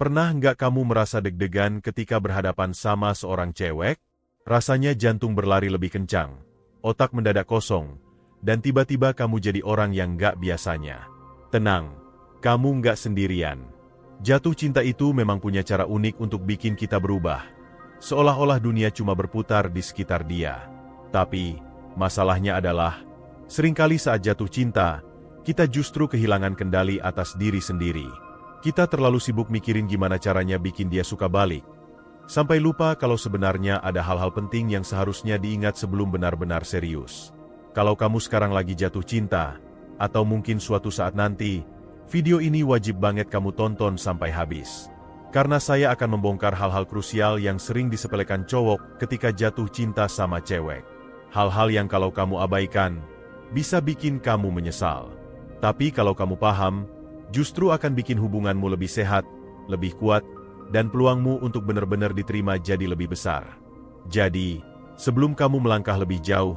Pernah nggak kamu merasa deg-degan ketika berhadapan sama seorang cewek? Rasanya jantung berlari lebih kencang, otak mendadak kosong, dan tiba-tiba kamu jadi orang yang nggak biasanya. Tenang, kamu nggak sendirian. Jatuh cinta itu memang punya cara unik untuk bikin kita berubah. Seolah-olah dunia cuma berputar di sekitar dia. Tapi, masalahnya adalah, seringkali saat jatuh cinta, kita justru kehilangan kendali atas diri sendiri. Kita terlalu sibuk mikirin gimana caranya bikin dia suka balik. Sampai lupa kalau sebenarnya ada hal-hal penting yang seharusnya diingat sebelum benar-benar serius. Kalau kamu sekarang lagi jatuh cinta, atau mungkin suatu saat nanti, video ini wajib banget kamu tonton sampai habis. Karena saya akan membongkar hal-hal krusial yang sering disepelekan cowok ketika jatuh cinta sama cewek. Hal-hal yang kalau kamu abaikan, bisa bikin kamu menyesal. Tapi kalau kamu paham, justru akan bikin hubunganmu lebih sehat, lebih kuat, dan peluangmu untuk benar-benar diterima jadi lebih besar. Jadi, sebelum kamu melangkah lebih jauh,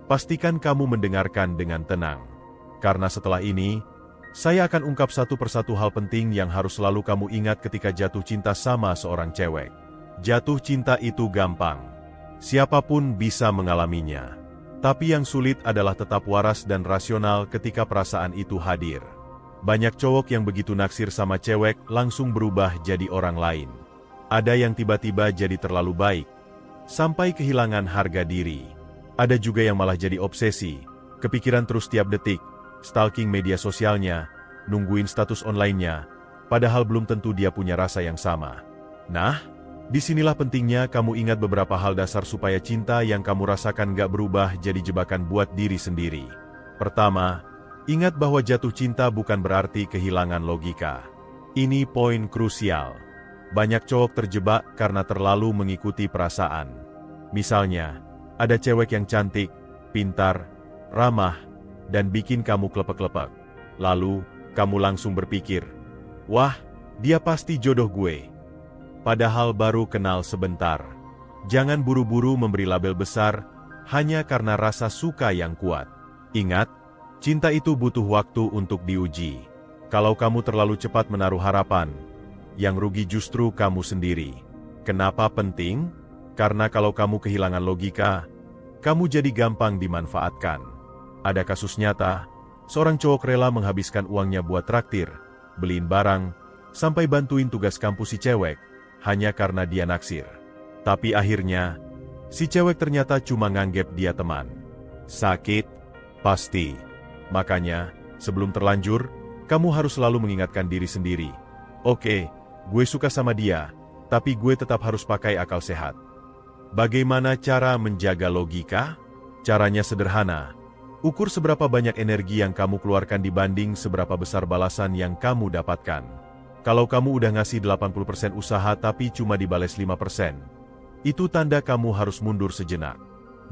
pastikan kamu mendengarkan dengan tenang. Karena setelah ini, saya akan ungkap satu persatu hal penting yang harus selalu kamu ingat ketika jatuh cinta sama seorang cewek. Jatuh cinta itu gampang. Siapapun bisa mengalaminya. Tapi yang sulit adalah tetap waras dan rasional ketika perasaan itu hadir. Banyak cowok yang begitu naksir sama cewek langsung berubah jadi orang lain. Ada yang tiba-tiba jadi terlalu baik, sampai kehilangan harga diri. Ada juga yang malah jadi obsesi, kepikiran terus tiap detik, stalking media sosialnya, nungguin status online-nya, padahal belum tentu dia punya rasa yang sama. Nah, disinilah pentingnya kamu ingat beberapa hal dasar supaya cinta yang kamu rasakan gak berubah jadi jebakan buat diri sendiri. Pertama, ingat bahwa jatuh cinta bukan berarti kehilangan logika. Ini poin krusial. Banyak cowok terjebak karena terlalu mengikuti perasaan. Misalnya, ada cewek yang cantik, pintar, ramah, dan bikin kamu klepek-klepek. Lalu, kamu langsung berpikir, wah, dia pasti jodoh gue. Padahal baru kenal sebentar. Jangan buru-buru memberi label besar, hanya karena rasa suka yang kuat. Ingat, cinta itu butuh waktu untuk diuji. Kalau kamu terlalu cepat menaruh harapan, yang rugi justru kamu sendiri. Kenapa penting? Karena kalau kamu kehilangan logika, kamu jadi gampang dimanfaatkan. Ada kasus nyata, seorang cowok rela menghabiskan uangnya buat traktir, beliin barang, sampai bantuin tugas kampus si cewek, hanya karena dia naksir. Tapi akhirnya, si cewek ternyata cuma nganggep dia teman. Sakit? Pasti. Makanya, sebelum terlanjur, kamu harus selalu mengingatkan diri sendiri. Oke, gue suka sama dia, tapi gue tetap harus pakai akal sehat. Bagaimana cara menjaga logika? Caranya sederhana. Ukur seberapa banyak energi yang kamu keluarkan dibanding seberapa besar balasan yang kamu dapatkan. Kalau kamu udah ngasih 80% usaha tapi cuma dibales 5%, itu tanda kamu harus mundur sejenak.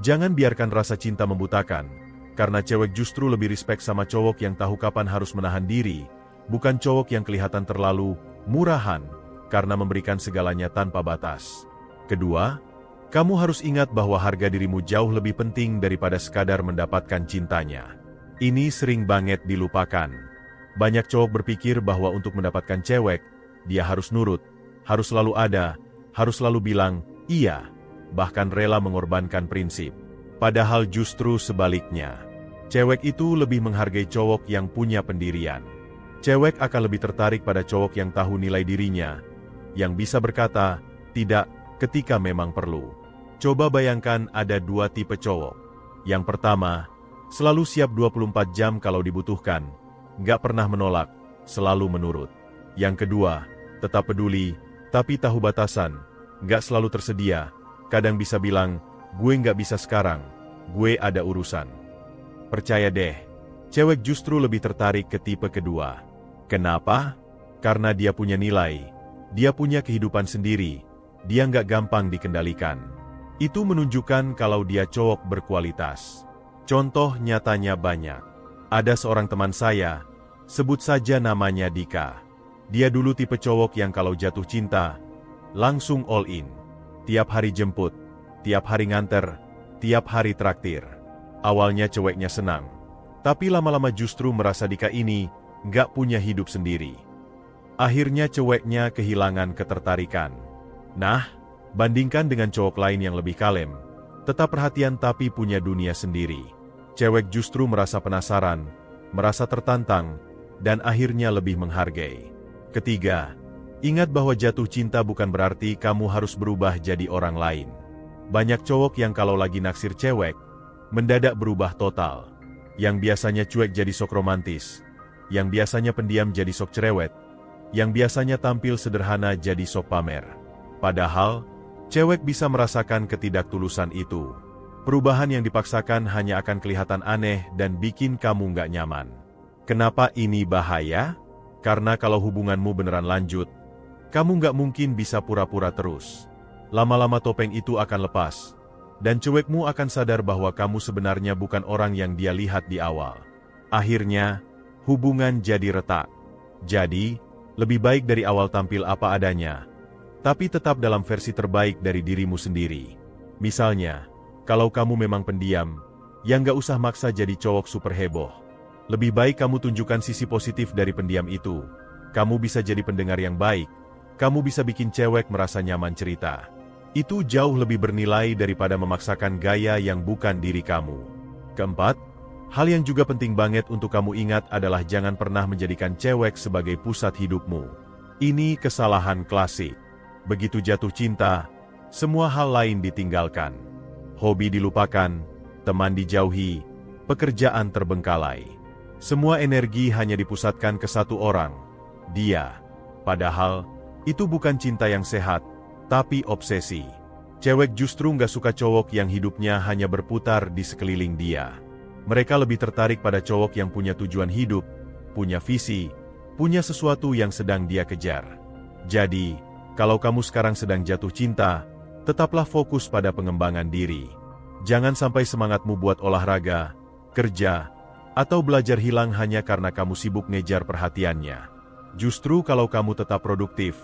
Jangan biarkan rasa cinta membutakan. Karena cewek justru lebih respect sama cowok yang tahu kapan harus menahan diri, bukan cowok yang kelihatan terlalu murahan, karena memberikan segalanya tanpa batas. Kedua, kamu harus ingat bahwa harga dirimu jauh lebih penting daripada sekadar mendapatkan cintanya. Ini sering banget dilupakan. Banyak cowok berpikir bahwa untuk mendapatkan cewek, dia harus nurut, harus selalu ada, harus selalu bilang, iya, bahkan rela mengorbankan prinsip. Padahal justru sebaliknya. Cewek itu lebih menghargai cowok yang punya pendirian. Cewek akan lebih tertarik pada cowok yang tahu nilai dirinya, yang bisa berkata, tidak, ketika memang perlu. Coba bayangkan ada dua tipe cowok. Yang pertama, selalu siap 24 jam kalau dibutuhkan, nggak pernah menolak, selalu menurut. Yang kedua, tetap peduli, tapi tahu batasan, nggak selalu tersedia, kadang bisa bilang, gue nggak bisa sekarang, gue ada urusan. Percaya deh, cewek justru lebih tertarik ke tipe kedua. Kenapa? Karena dia punya nilai, dia punya kehidupan sendiri, dia nggak gampang dikendalikan. Itu menunjukkan kalau dia cowok berkualitas. Contoh nyatanya banyak. Ada seorang teman saya, sebut saja namanya Dika. Dia dulu tipe cowok yang kalau jatuh cinta, langsung all in. Tiap hari jemput, tiap hari nganter, tiap hari traktir. Awalnya ceweknya senang, tapi lama-lama justru merasa Dika ini nggak punya hidup sendiri. Akhirnya ceweknya kehilangan ketertarikan. Nah, bandingkan dengan cowok lain yang lebih kalem, tetap perhatian tapi punya dunia sendiri. Cewek justru merasa penasaran, merasa tertantang, dan akhirnya lebih menghargai. Ketiga, ingat bahwa jatuh cinta bukan berarti kamu harus berubah jadi orang lain. Banyak cowok yang kalau lagi naksir cewek, mendadak berubah total. Yang biasanya cuek jadi sok romantis, yang biasanya pendiam jadi sok cerewet, yang biasanya tampil sederhana jadi sok pamer. Padahal, cewek bisa merasakan ketidaktulusan itu. Perubahan yang dipaksakan hanya akan kelihatan aneh dan bikin kamu nggak nyaman. Kenapa ini bahaya? Karena kalau hubunganmu beneran lanjut, kamu nggak mungkin bisa pura-pura terus. Lama-lama topeng itu akan lepas, dan cewekmu akan sadar bahwa kamu sebenarnya bukan orang yang dia lihat di awal. Akhirnya, hubungan jadi retak. Jadi, lebih baik dari awal tampil apa adanya, tapi tetap dalam versi terbaik dari dirimu sendiri. Misalnya, kalau kamu memang pendiam, ya nggak usah maksa jadi cowok super heboh. Lebih baik kamu tunjukkan sisi positif dari pendiam itu. Kamu bisa jadi pendengar yang baik, kamu bisa bikin cewek merasa nyaman cerita. Itu jauh lebih bernilai daripada memaksakan gaya yang bukan diri kamu. Keempat, hal yang juga penting banget untuk kamu ingat adalah jangan pernah menjadikan cewek sebagai pusat hidupmu. Ini kesalahan klasik. Begitu jatuh cinta, semua hal lain ditinggalkan. Hobi dilupakan, teman dijauhi, pekerjaan terbengkalai. Semua energi hanya dipusatkan ke satu orang, dia. Padahal, itu bukan cinta yang sehat, tapi obsesi. Cewek justru nggak suka cowok yang hidupnya hanya berputar di sekeliling dia. Mereka lebih tertarik pada cowok yang punya tujuan hidup, punya visi, punya sesuatu yang sedang dia kejar. Jadi, kalau kamu sekarang sedang jatuh cinta, tetaplah fokus pada pengembangan diri. Jangan sampai semangatmu buat olahraga, kerja, atau belajar hilang hanya karena kamu sibuk ngejar perhatiannya. Justru kalau kamu tetap produktif,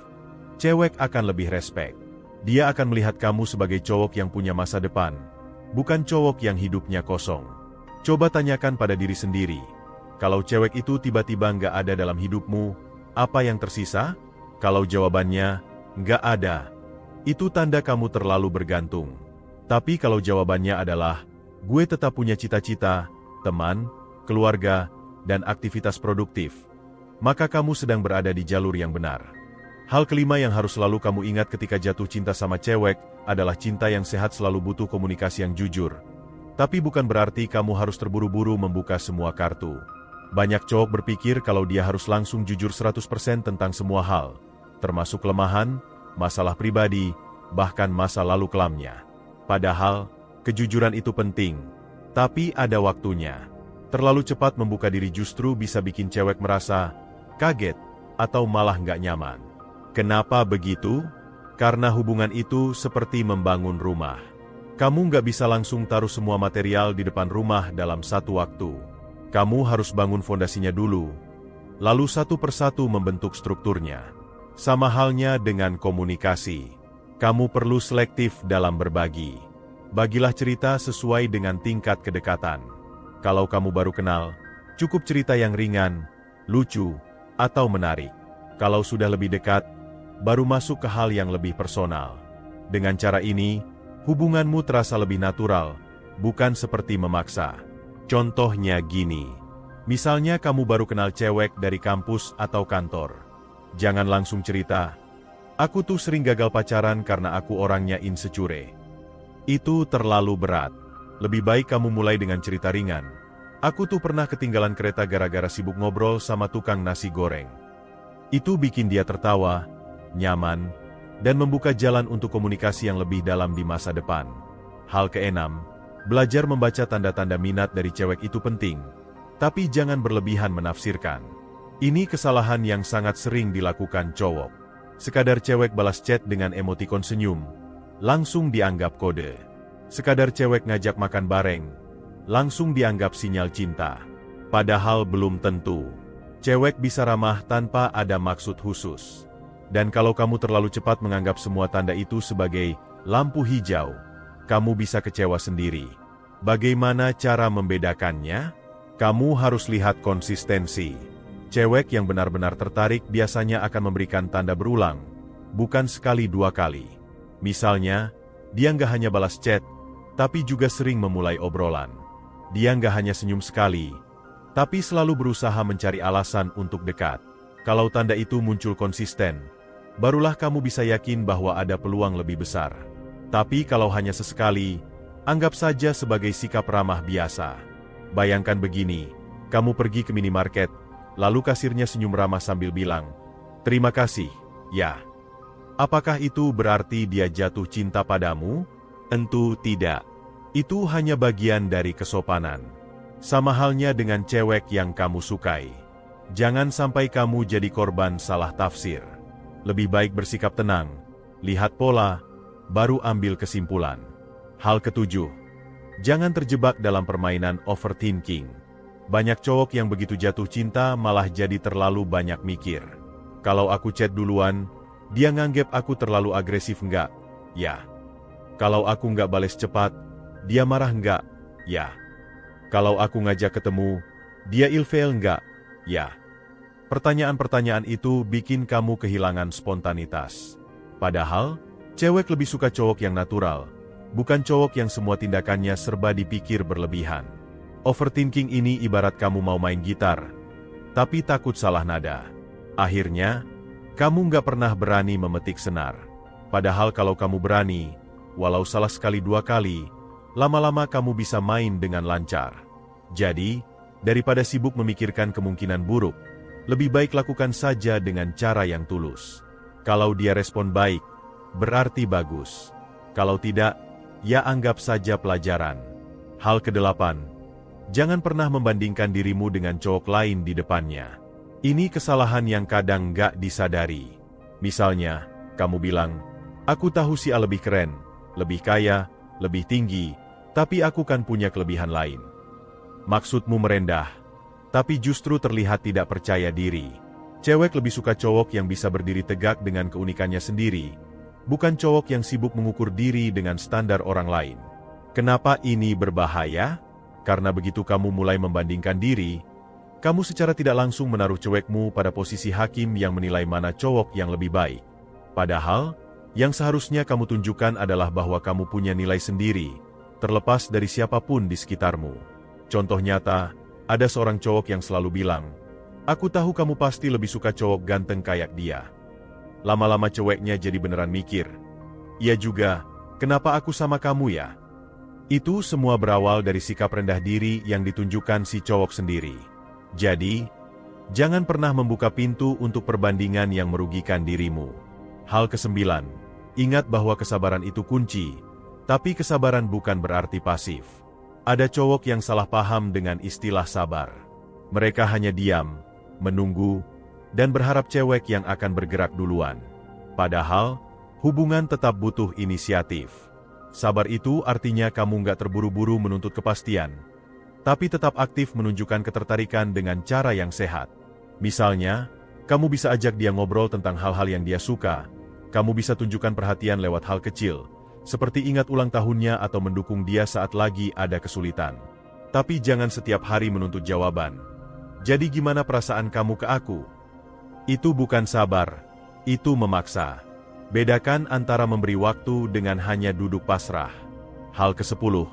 cewek akan lebih respek. Dia akan melihat kamu sebagai cowok yang punya masa depan, bukan cowok yang hidupnya kosong. Coba tanyakan pada diri sendiri, kalau cewek itu tiba-tiba nggak ada dalam hidupmu, apa yang tersisa? Kalau jawabannya, nggak ada, itu tanda kamu terlalu bergantung. Tapi kalau jawabannya adalah, gue tetap punya cita-cita, teman, keluarga, dan aktivitas produktif, maka kamu sedang berada di jalur yang benar. Hal kelima yang harus selalu kamu ingat ketika jatuh cinta sama cewek, adalah cinta yang sehat selalu butuh komunikasi yang jujur. Tapi bukan berarti kamu harus terburu-buru membuka semua kartu. Banyak cowok berpikir kalau dia harus langsung jujur 100% tentang semua hal, termasuk kelemahan, masalah pribadi, bahkan masa lalu kelamnya. Padahal, kejujuran itu penting, tapi ada waktunya. Terlalu cepat membuka diri justru bisa bikin cewek merasa kaget atau malah nggak nyaman. Kenapa begitu? Karena hubungan itu seperti membangun rumah. Kamu nggak bisa langsung taruh semua material di depan rumah dalam satu waktu. Kamu harus bangun fondasinya dulu, lalu satu persatu membentuk strukturnya. Sama halnya dengan komunikasi. Kamu perlu selektif dalam berbagi. Bagilah cerita sesuai dengan tingkat kedekatan. Kalau kamu baru kenal, cukup cerita yang ringan, lucu, atau menarik. Kalau sudah lebih dekat, baru masuk ke hal yang lebih personal. Dengan cara ini, hubunganmu terasa lebih natural, bukan seperti memaksa. Contohnya gini, misalnya kamu baru kenal cewek dari kampus atau kantor. Jangan langsung cerita, aku tuh sering gagal pacaran karena aku orangnya insecure. Itu terlalu berat. Lebih baik kamu mulai dengan cerita ringan. Aku tuh pernah ketinggalan kereta gara-gara sibuk ngobrol sama tukang nasi goreng. Itu bikin dia tertawa, nyaman, dan membuka jalan untuk komunikasi yang lebih dalam di masa depan. Hal keenam, belajar membaca tanda-tanda minat dari cewek itu penting, tapi jangan berlebihan menafsirkan. Ini kesalahan yang sangat sering dilakukan cowok. Sekadar cewek balas chat dengan emotikon senyum, langsung dianggap kode. Sekadar cewek ngajak makan bareng, langsung dianggap sinyal cinta. Padahal belum tentu. Cewek bisa ramah tanpa ada maksud khusus. Dan kalau kamu terlalu cepat menganggap semua tanda itu sebagai lampu hijau, kamu bisa kecewa sendiri. Bagaimana cara membedakannya? Kamu harus lihat konsistensi. Cewek yang benar-benar tertarik biasanya akan memberikan tanda berulang, bukan sekali dua kali. Misalnya, dia nggak hanya balas chat, tapi juga sering memulai obrolan. Dia nggak hanya senyum sekali, tapi selalu berusaha mencari alasan untuk dekat. Kalau tanda itu muncul konsisten, barulah kamu bisa yakin bahwa ada peluang lebih besar. Tapi kalau hanya sesekali, anggap saja sebagai sikap ramah biasa. Bayangkan begini, kamu pergi ke minimarket, lalu kasirnya senyum ramah sambil bilang, "Terima kasih, ya." Apakah itu berarti dia jatuh cinta padamu? Tentu tidak. Itu hanya bagian dari kesopanan. Sama halnya dengan cewek yang kamu sukai. Jangan sampai kamu jadi korban salah tafsir. Lebih baik bersikap tenang, lihat pola, baru ambil kesimpulan. Hal ketujuh, jangan terjebak dalam permainan overthinking. Banyak cowok yang begitu jatuh cinta malah jadi terlalu banyak mikir. Kalau aku chat duluan, dia nganggep aku terlalu agresif enggak? Ya. Kalau aku nggak bales cepat, dia marah enggak? Ya. Kalau aku ngajak ketemu, dia ilfeel enggak? Ya. Pertanyaan-pertanyaan itu bikin kamu kehilangan spontanitas. Padahal, cewek lebih suka cowok yang natural, bukan cowok yang semua tindakannya serba dipikir berlebihan. Overthinking ini ibarat kamu mau main gitar, tapi takut salah nada. Akhirnya, kamu nggak pernah berani memetik senar. Padahal kalau kamu berani, walau salah sekali dua kali, lama-lama kamu bisa main dengan lancar. Jadi, daripada sibuk memikirkan kemungkinan buruk, lebih baik lakukan saja dengan cara yang tulus. Kalau dia respon baik, berarti bagus. Kalau tidak, ya anggap saja pelajaran. Hal kedelapan, jangan pernah membandingkan dirimu dengan cowok lain di depannya. Ini kesalahan yang kadang nggak disadari. Misalnya, kamu bilang, "Aku tahu si A lebih keren, lebih kaya, lebih tinggi, tapi aku kan punya kelebihan lain." Maksudmu merendah, tapi justru terlihat tidak percaya diri. Cewek lebih suka cowok yang bisa berdiri tegak dengan keunikannya sendiri, bukan cowok yang sibuk mengukur diri dengan standar orang lain. Kenapa ini berbahaya? Karena begitu kamu mulai membandingkan diri, kamu secara tidak langsung menaruh cewekmu pada posisi hakim yang menilai mana cowok yang lebih baik. Padahal, yang seharusnya kamu tunjukkan adalah bahwa kamu punya nilai sendiri, terlepas dari siapapun di sekitarmu. Contoh nyata, ada seorang cowok yang selalu bilang, "Aku tahu kamu pasti lebih suka cowok ganteng kayak dia." Lama-lama ceweknya jadi beneran mikir, "Iya juga, kenapa aku sama kamu ya?" Itu semua berawal dari sikap rendah diri yang ditunjukkan si cowok sendiri. Jadi, jangan pernah membuka pintu untuk perbandingan yang merugikan dirimu. Hal kesembilan, ingat bahwa kesabaran itu kunci, tapi kesabaran bukan berarti pasif. Ada cowok yang salah paham dengan istilah sabar. Mereka hanya diam, menunggu, dan berharap cewek yang akan bergerak duluan. Padahal, hubungan tetap butuh inisiatif. Sabar itu artinya kamu nggak terburu-buru menuntut kepastian, tapi tetap aktif menunjukkan ketertarikan dengan cara yang sehat. Misalnya, kamu bisa ajak dia ngobrol tentang hal-hal yang dia suka, kamu bisa tunjukkan perhatian lewat hal kecil, seperti ingat ulang tahunnya atau mendukung dia saat lagi ada kesulitan. Tapi jangan setiap hari menuntut jawaban. "Jadi gimana perasaan kamu ke aku?" Itu bukan sabar, itu memaksa. Bedakan antara memberi waktu dengan hanya duduk pasrah. Hal ke-10,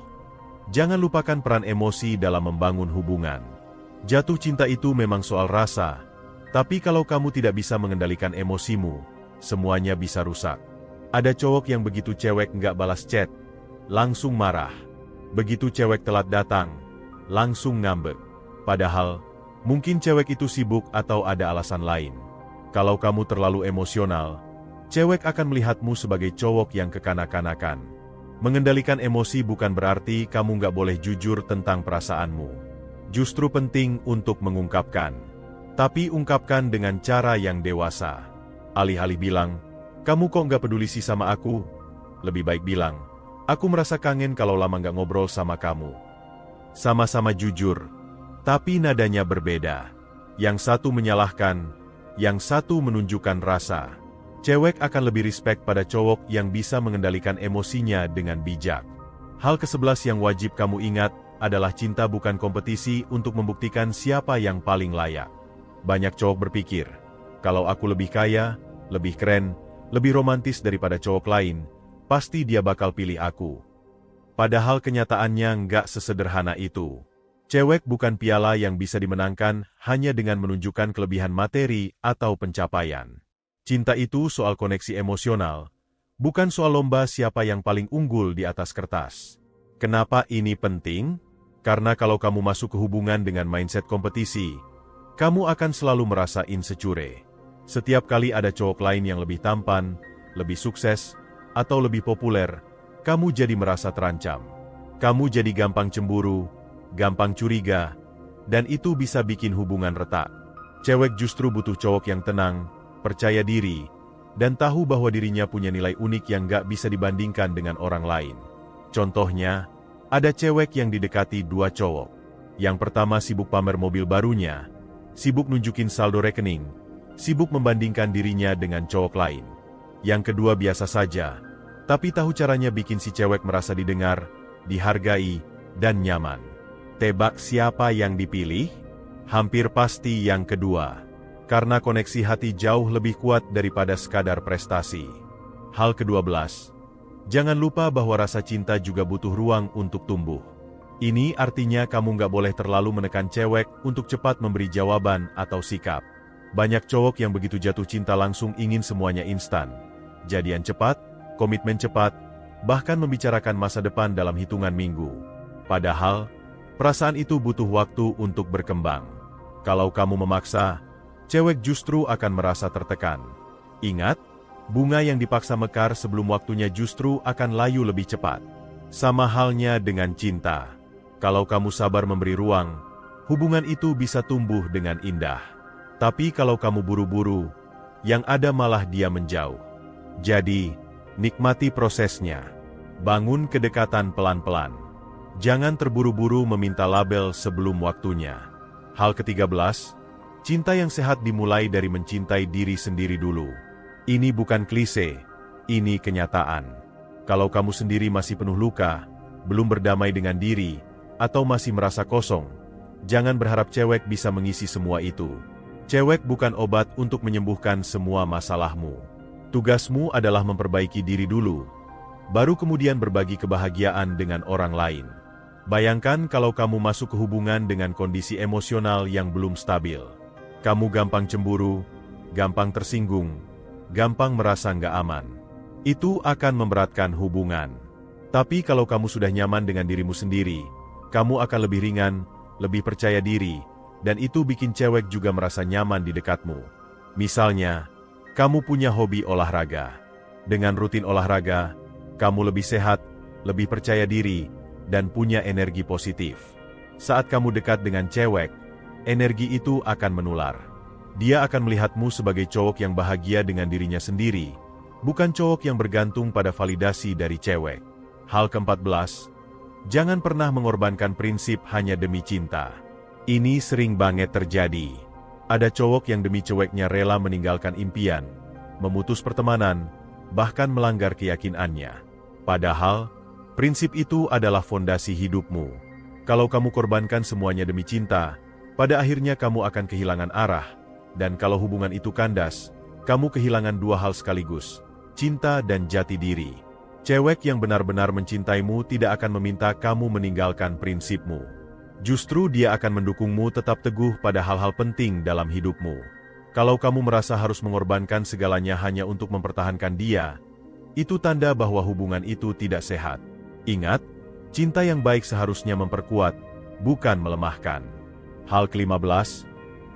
jangan lupakan peran emosi dalam membangun hubungan. Jatuh cinta itu memang soal rasa, tapi kalau kamu tidak bisa mengendalikan emosimu, semuanya bisa rusak. Ada cowok yang begitu cewek nggak balas chat, langsung marah. Begitu cewek telat datang, langsung ngambek. Padahal, mungkin cewek itu sibuk atau ada alasan lain. Kalau kamu terlalu emosional, cewek akan melihatmu sebagai cowok yang kekanak-kanakan. Mengendalikan emosi bukan berarti kamu nggak boleh jujur tentang perasaanmu. Justru penting untuk mengungkapkan. Tapi ungkapkan dengan cara yang dewasa. Alih-alih bilang, "Kamu kok nggak peduli sih sama aku?" Lebih baik bilang, "Aku merasa kangen kalau lama nggak ngobrol sama kamu." Sama-sama jujur, tapi nadanya berbeda. Yang satu menyalahkan, yang satu menunjukkan rasa. Cewek akan lebih respect pada cowok yang bisa mengendalikan emosinya dengan bijak. Hal ke-11 yang wajib kamu ingat adalah cinta bukan kompetisi untuk membuktikan siapa yang paling layak. Banyak cowok berpikir, kalau aku lebih kaya, lebih keren, lebih romantis daripada cowok lain, pasti dia bakal pilih aku. Padahal kenyataannya nggak sesederhana itu. Cewek bukan piala yang bisa dimenangkan hanya dengan menunjukkan kelebihan materi atau pencapaian. Cinta itu soal koneksi emosional, bukan soal lomba siapa yang paling unggul di atas kertas. Kenapa ini penting? Karena kalau kamu masuk ke hubungan dengan mindset kompetisi, kamu akan selalu merasa insecure. Setiap kali ada cowok lain yang lebih tampan, lebih sukses, atau lebih populer, kamu jadi merasa terancam. Kamu jadi gampang cemburu, gampang curiga, dan itu bisa bikin hubungan retak. Cewek justru butuh cowok yang tenang, percaya diri, dan tahu bahwa dirinya punya nilai unik yang gak bisa dibandingkan dengan orang lain. Contohnya, ada cewek yang didekati dua cowok. Yang pertama sibuk pamer mobil barunya, sibuk nunjukin saldo rekening, sibuk membandingkan dirinya dengan cowok lain. Yang kedua biasa saja, tapi tahu caranya bikin si cewek merasa didengar, dihargai, dan nyaman. Tebak siapa yang dipilih? Hampir pasti yang kedua. Karena koneksi hati jauh lebih kuat daripada sekadar prestasi. Hal ke-12. Jangan lupa bahwa rasa cinta juga butuh ruang untuk tumbuh. Ini artinya kamu nggak boleh terlalu menekan cewek untuk cepat memberi jawaban atau sikap. Banyak cowok yang begitu jatuh cinta langsung ingin semuanya instan. Jadian cepat, komitmen cepat, bahkan membicarakan masa depan dalam hitungan minggu. Padahal, perasaan itu butuh waktu untuk berkembang. Kalau kamu memaksa, cewek justru akan merasa tertekan. Ingat, bunga yang dipaksa mekar sebelum waktunya justru akan layu lebih cepat. Sama halnya dengan cinta. Kalau kamu sabar memberi ruang, hubungan itu bisa tumbuh dengan indah. Tapi kalau kamu buru-buru, yang ada malah dia menjauh. Jadi, nikmati prosesnya. Bangun kedekatan pelan-pelan. Jangan terburu-buru meminta label sebelum waktunya. Hal ke-13, cinta yang sehat dimulai dari mencintai diri sendiri dulu. Ini bukan klise, ini kenyataan. Kalau kamu sendiri masih penuh luka, belum berdamai dengan diri, atau masih merasa kosong, jangan berharap cewek bisa mengisi semua itu. Cewek bukan obat untuk menyembuhkan semua masalahmu. Tugasmu adalah memperbaiki diri dulu, baru kemudian berbagi kebahagiaan dengan orang lain. Bayangkan kalau kamu masuk ke hubungan dengan kondisi emosional yang belum stabil. Kamu gampang cemburu, gampang tersinggung, gampang merasa nggak aman. Itu akan memberatkan hubungan. Tapi kalau kamu sudah nyaman dengan dirimu sendiri, kamu akan lebih ringan, lebih percaya diri, dan itu bikin cewek juga merasa nyaman di dekatmu. Misalnya, kamu punya hobi olahraga. Dengan rutin olahraga, kamu lebih sehat, lebih percaya diri, dan punya energi positif. Saat kamu dekat dengan cewek, energi itu akan menular. Dia akan melihatmu sebagai cowok yang bahagia dengan dirinya sendiri, bukan cowok yang bergantung pada validasi dari cewek. Hal ke-14, jangan pernah mengorbankan prinsip hanya demi cinta. Ini sering banget terjadi. Ada cowok yang demi ceweknya rela meninggalkan impian, memutus pertemanan, bahkan melanggar keyakinannya. Padahal, prinsip itu adalah fondasi hidupmu. Kalau kamu korbankan semuanya demi cinta, pada akhirnya kamu akan kehilangan arah. Dan kalau hubungan itu kandas, kamu kehilangan dua hal sekaligus, cinta dan jati diri. Cewek yang benar-benar mencintaimu tidak akan meminta kamu meninggalkan prinsipmu. Justru dia akan mendukungmu tetap teguh pada hal-hal penting dalam hidupmu. Kalau kamu merasa harus mengorbankan segalanya hanya untuk mempertahankan dia, itu tanda bahwa hubungan itu tidak sehat. Ingat, cinta yang baik seharusnya memperkuat, bukan melemahkan. Hal ke-15,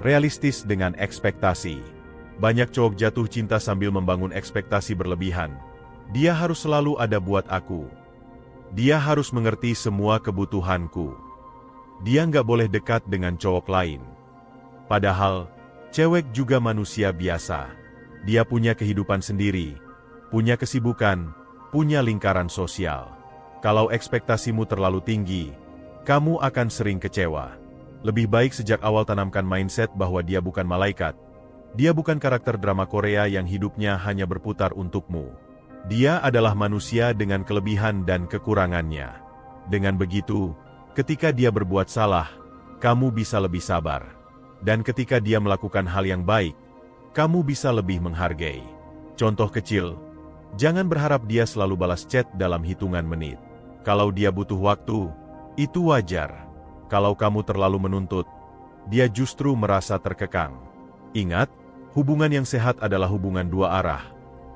realistis dengan ekspektasi. Banyak cowok jatuh cinta sambil membangun ekspektasi berlebihan. Dia harus selalu ada buat aku. Dia harus mengerti semua kebutuhanku. Dia nggak boleh dekat dengan cowok lain. Padahal, cewek juga manusia biasa. Dia punya kehidupan sendiri, punya kesibukan, punya lingkaran sosial. Kalau ekspektasimu terlalu tinggi, kamu akan sering kecewa. Lebih baik sejak awal tanamkan mindset bahwa dia bukan malaikat. Dia bukan karakter drama Korea yang hidupnya hanya berputar untukmu. Dia adalah manusia dengan kelebihan dan kekurangannya. Dengan begitu, ketika dia berbuat salah, kamu bisa lebih sabar. Dan ketika dia melakukan hal yang baik, kamu bisa lebih menghargai. Contoh kecil, jangan berharap dia selalu balas chat dalam hitungan menit. Kalau dia butuh waktu, itu wajar. Kalau kamu terlalu menuntut, dia justru merasa terkekang. Ingat, hubungan yang sehat adalah hubungan dua arah.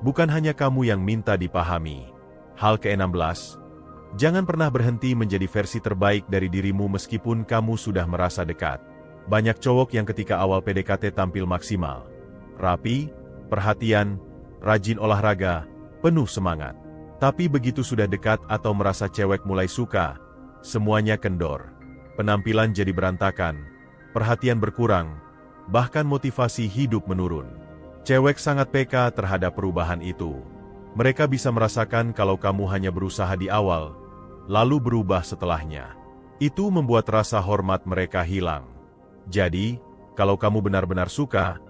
Bukan hanya kamu yang minta dipahami. Hal ke-16, jangan pernah berhenti menjadi versi terbaik dari dirimu meskipun kamu sudah merasa dekat. Banyak cowok yang ketika awal PDKT tampil maksimal. Rapi, perhatian, rajin olahraga, penuh semangat. Tapi begitu sudah dekat atau merasa cewek mulai suka, semuanya kendor. Penampilan jadi berantakan, perhatian berkurang, bahkan motivasi hidup menurun. Cewek sangat peka terhadap perubahan itu. Mereka bisa merasakan kalau kamu hanya berusaha di awal, lalu berubah setelahnya. Itu membuat rasa hormat mereka hilang. Jadi, kalau kamu benar-benar suka,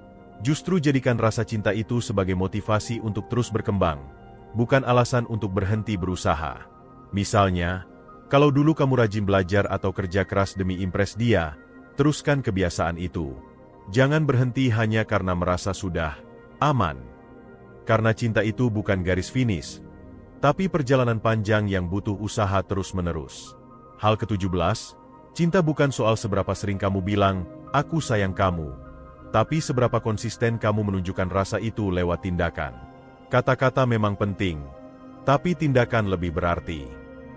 justru jadikan rasa cinta itu sebagai motivasi untuk terus berkembang, bukan alasan untuk berhenti berusaha. Misalnya, kalau dulu kamu rajin belajar atau kerja keras demi impress dia, teruskan kebiasaan itu. Jangan berhenti hanya karena merasa sudah aman. Karena cinta itu bukan garis finish, tapi perjalanan panjang yang butuh usaha terus-menerus. Hal ke-17, cinta bukan soal seberapa sering kamu bilang, "Aku sayang kamu," tapi seberapa konsisten kamu menunjukkan rasa itu lewat tindakan. Kata-kata memang penting, tapi tindakan lebih berarti.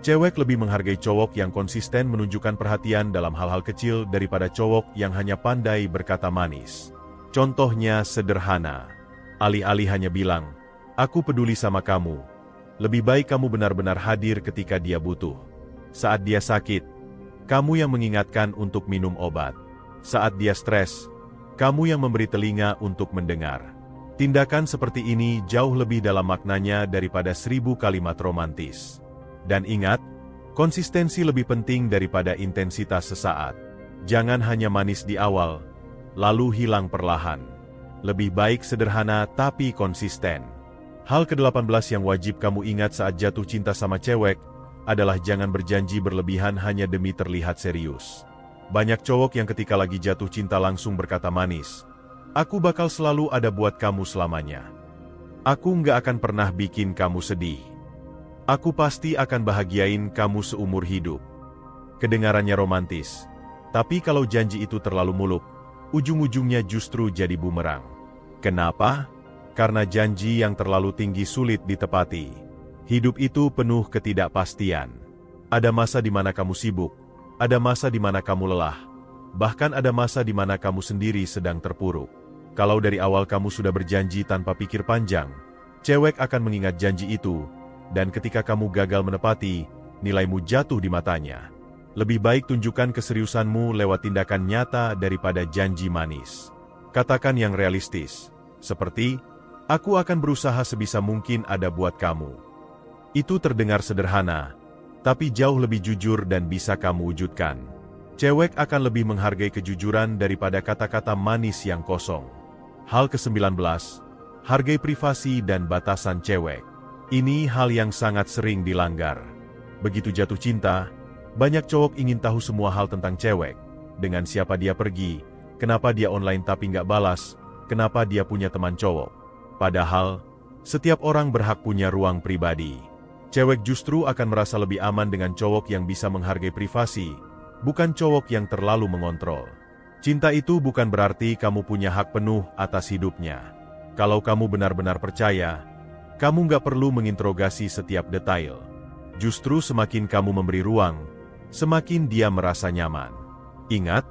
Cewek lebih menghargai cowok yang konsisten menunjukkan perhatian dalam hal-hal kecil daripada cowok yang hanya pandai berkata manis. Contohnya sederhana. Alih-alih hanya bilang, "Aku peduli sama kamu," lebih baik kamu benar-benar hadir ketika dia butuh. Saat dia sakit, kamu yang mengingatkan untuk minum obat. Saat dia stres, kamu yang memberi telinga untuk mendengar. Tindakan seperti ini jauh lebih dalam maknanya daripada 1000 kalimat romantis. Dan ingat, konsistensi lebih penting daripada intensitas sesaat. Jangan hanya manis di awal, lalu hilang perlahan. Lebih baik sederhana tapi konsisten. Hal ke-18 yang wajib kamu ingat saat jatuh cinta sama cewek adalah jangan berjanji berlebihan hanya demi terlihat serius. Banyak cowok yang ketika lagi jatuh cinta langsung berkata manis, "Aku bakal selalu ada buat kamu selamanya. Aku nggak akan pernah bikin kamu sedih. Aku pasti akan bahagiain kamu seumur hidup." Kedengarannya romantis, tapi kalau janji itu terlalu muluk, ujung-ujungnya justru jadi bumerang. Kenapa? Karena janji yang terlalu tinggi sulit ditepati. Hidup itu penuh ketidakpastian. Ada masa di mana kamu sibuk, ada masa di mana kamu lelah, bahkan ada masa di mana kamu sendiri sedang terpuruk. Kalau dari awal kamu sudah berjanji tanpa pikir panjang, cewek akan mengingat janji itu, dan ketika kamu gagal menepati, nilaimu jatuh di matanya. Lebih baik tunjukkan keseriusanmu lewat tindakan nyata daripada janji manis. Katakan yang realistis, seperti, "Aku akan berusaha sebisa mungkin ada buat kamu." Itu terdengar sederhana, tapi jauh lebih jujur dan bisa kamu wujudkan. Cewek akan lebih menghargai kejujuran daripada kata-kata manis yang kosong. Hal ke-19, hargai privasi dan batasan cewek. Ini hal yang sangat sering dilanggar. Begitu jatuh cinta, banyak cowok ingin tahu semua hal tentang cewek. Dengan siapa dia pergi, kenapa dia online tapi nggak balas, kenapa dia punya teman cowok. Padahal, setiap orang berhak punya ruang pribadi. Cewek justru akan merasa lebih aman dengan cowok yang bisa menghargai privasi, bukan cowok yang terlalu mengontrol. Cinta itu bukan berarti kamu punya hak penuh atas hidupnya. Kalau kamu benar-benar percaya, kamu nggak perlu menginterogasi setiap detail. Justru semakin kamu memberi ruang, semakin dia merasa nyaman. Ingat,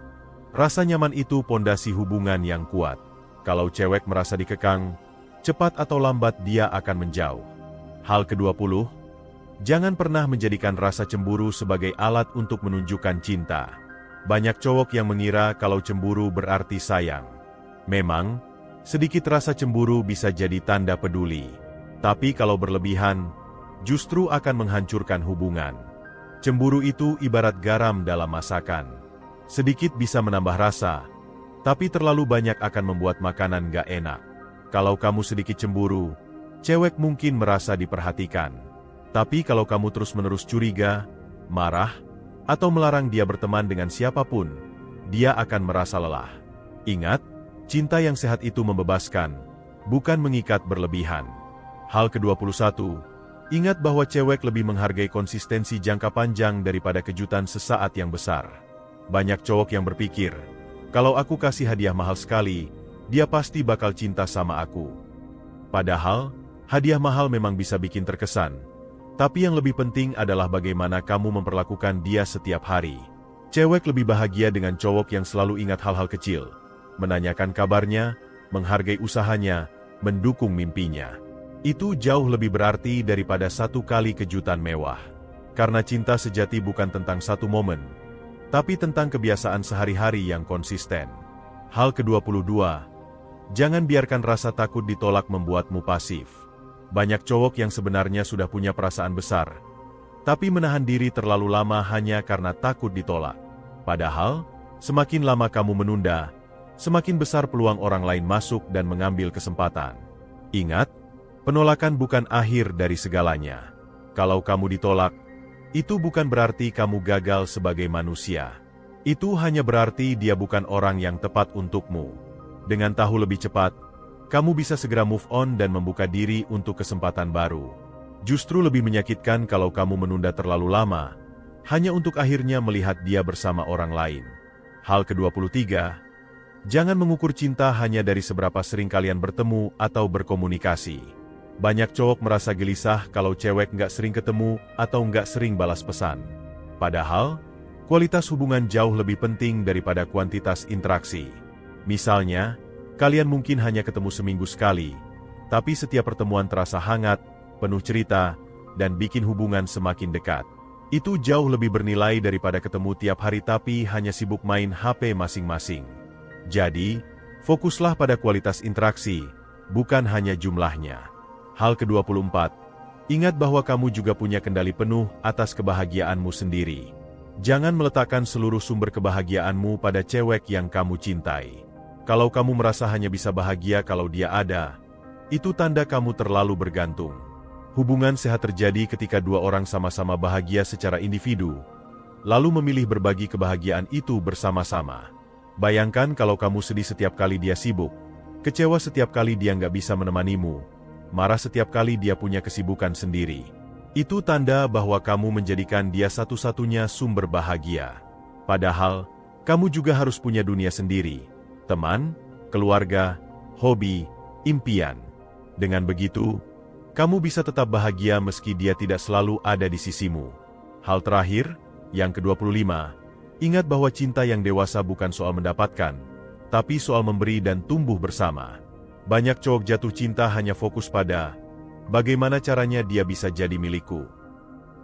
rasa nyaman itu pondasi hubungan yang kuat. Kalau cewek merasa dikekang, cepat atau lambat dia akan menjauh. Hal ke-20, jangan pernah menjadikan rasa cemburu sebagai alat untuk menunjukkan cinta. Banyak cowok yang mengira kalau cemburu berarti sayang. Memang, sedikit rasa cemburu bisa jadi tanda peduli. Tapi kalau berlebihan, justru akan menghancurkan hubungan. Cemburu itu ibarat garam dalam masakan. Sedikit bisa menambah rasa, tapi terlalu banyak akan membuat makanan gak enak. Kalau kamu sedikit cemburu, cewek mungkin merasa diperhatikan. Tapi kalau kamu terus-menerus curiga, marah, atau melarang dia berteman dengan siapapun, dia akan merasa lelah. Ingat, cinta yang sehat itu membebaskan, bukan mengikat berlebihan. Hal ke-21, ingat bahwa cewek lebih menghargai konsistensi jangka panjang daripada kejutan sesaat yang besar. Banyak cowok yang berpikir, kalau aku kasih hadiah mahal sekali, dia pasti bakal cinta sama aku. Padahal, hadiah mahal memang bisa bikin terkesan. Tapi yang lebih penting adalah bagaimana kamu memperlakukan dia setiap hari. Cewek lebih bahagia dengan cowok yang selalu ingat hal-hal kecil, menanyakan kabarnya, menghargai usahanya, mendukung mimpinya. Itu jauh lebih berarti daripada satu kali kejutan mewah. Karena cinta sejati bukan tentang satu momen, tapi tentang kebiasaan sehari-hari yang konsisten. Hal ke-22, jangan biarkan rasa takut ditolak membuatmu pasif. Banyak cowok yang sebenarnya sudah punya perasaan besar, tapi menahan diri terlalu lama hanya karena takut ditolak. Padahal, semakin lama kamu menunda, semakin besar peluang orang lain masuk dan mengambil kesempatan. Ingat, penolakan bukan akhir dari segalanya. Kalau kamu ditolak, itu bukan berarti kamu gagal sebagai manusia. Itu hanya berarti dia bukan orang yang tepat untukmu. Dengan tahu lebih cepat, kamu bisa segera move on dan membuka diri untuk kesempatan baru. Justru lebih menyakitkan kalau kamu menunda terlalu lama, hanya untuk akhirnya melihat dia bersama orang lain. Hal ke-23, jangan mengukur cinta hanya dari seberapa sering kalian bertemu atau berkomunikasi. Banyak cowok merasa gelisah kalau cewek nggak sering ketemu atau nggak sering balas pesan. Padahal, kualitas hubungan jauh lebih penting daripada kuantitas interaksi. Misalnya, kalian mungkin hanya ketemu seminggu sekali, tapi setiap pertemuan terasa hangat, penuh cerita, dan bikin hubungan semakin dekat. Itu jauh lebih bernilai daripada ketemu tiap hari tapi hanya sibuk main HP masing-masing. Jadi, fokuslah pada kualitas interaksi, bukan hanya jumlahnya. Hal ke-24, ingat bahwa kamu juga punya kendali penuh atas kebahagiaanmu sendiri. Jangan meletakkan seluruh sumber kebahagiaanmu pada cewek yang kamu cintai. Kalau kamu merasa hanya bisa bahagia kalau dia ada, itu tanda kamu terlalu bergantung. Hubungan sehat terjadi ketika dua orang sama-sama bahagia secara individu, lalu memilih berbagi kebahagiaan itu bersama-sama. Bayangkan kalau kamu sedih setiap kali dia sibuk, kecewa setiap kali dia nggak bisa menemanimu, marah setiap kali dia punya kesibukan sendiri. Itu tanda bahwa kamu menjadikan dia satu-satunya sumber bahagia. Padahal, kamu juga harus punya dunia sendiri, teman, keluarga, hobi, impian. Dengan begitu, kamu bisa tetap bahagia meski dia tidak selalu ada di sisimu. Hal terakhir, yang ke-25, ingat bahwa cinta yang dewasa bukan soal mendapatkan, tapi soal memberi dan tumbuh bersama. Banyak cowok jatuh cinta hanya fokus pada bagaimana caranya dia bisa jadi milikku.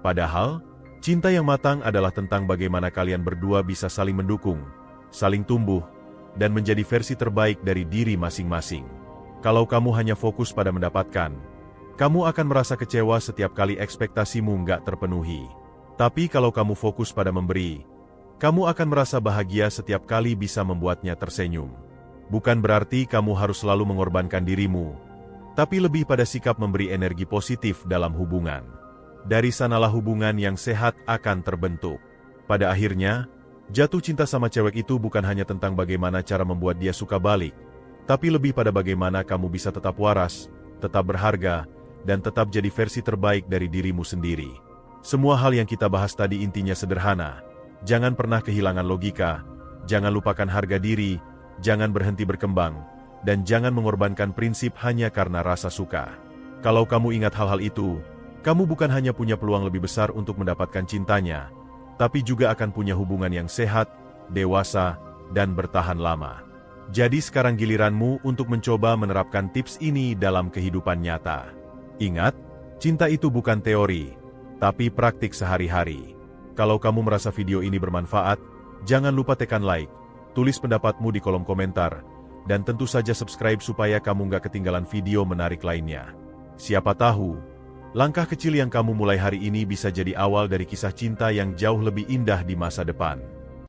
Padahal, cinta yang matang adalah tentang bagaimana kalian berdua bisa saling mendukung, saling tumbuh, dan menjadi versi terbaik dari diri masing-masing. Kalau kamu hanya fokus pada mendapatkan, kamu akan merasa kecewa setiap kali ekspektasimu nggak terpenuhi. Tapi kalau kamu fokus pada memberi, kamu akan merasa bahagia setiap kali bisa membuatnya tersenyum. Bukan berarti kamu harus selalu mengorbankan dirimu, tapi lebih pada sikap memberi energi positif dalam hubungan. Dari sanalah hubungan yang sehat akan terbentuk. Pada akhirnya, jatuh cinta sama cewek itu bukan hanya tentang bagaimana cara membuat dia suka balik, tapi lebih pada bagaimana kamu bisa tetap waras, tetap berharga, dan tetap jadi versi terbaik dari dirimu sendiri. Semua hal yang kita bahas tadi intinya sederhana. Jangan pernah kehilangan logika, jangan lupakan harga diri, jangan berhenti berkembang, dan jangan mengorbankan prinsip hanya karena rasa suka. Kalau kamu ingat hal-hal itu, kamu bukan hanya punya peluang lebih besar untuk mendapatkan cintanya, tapi juga akan punya hubungan yang sehat, dewasa, dan bertahan lama. Jadi sekarang giliranmu untuk mencoba menerapkan tips ini dalam kehidupan nyata. Ingat, cinta itu bukan teori, tapi praktik sehari-hari. Kalau kamu merasa video ini bermanfaat, jangan lupa tekan like, tulis pendapatmu di kolom komentar, dan tentu saja subscribe supaya kamu nggak ketinggalan video menarik lainnya. Siapa tahu, langkah kecil yang kamu mulai hari ini bisa jadi awal dari kisah cinta yang jauh lebih indah di masa depan.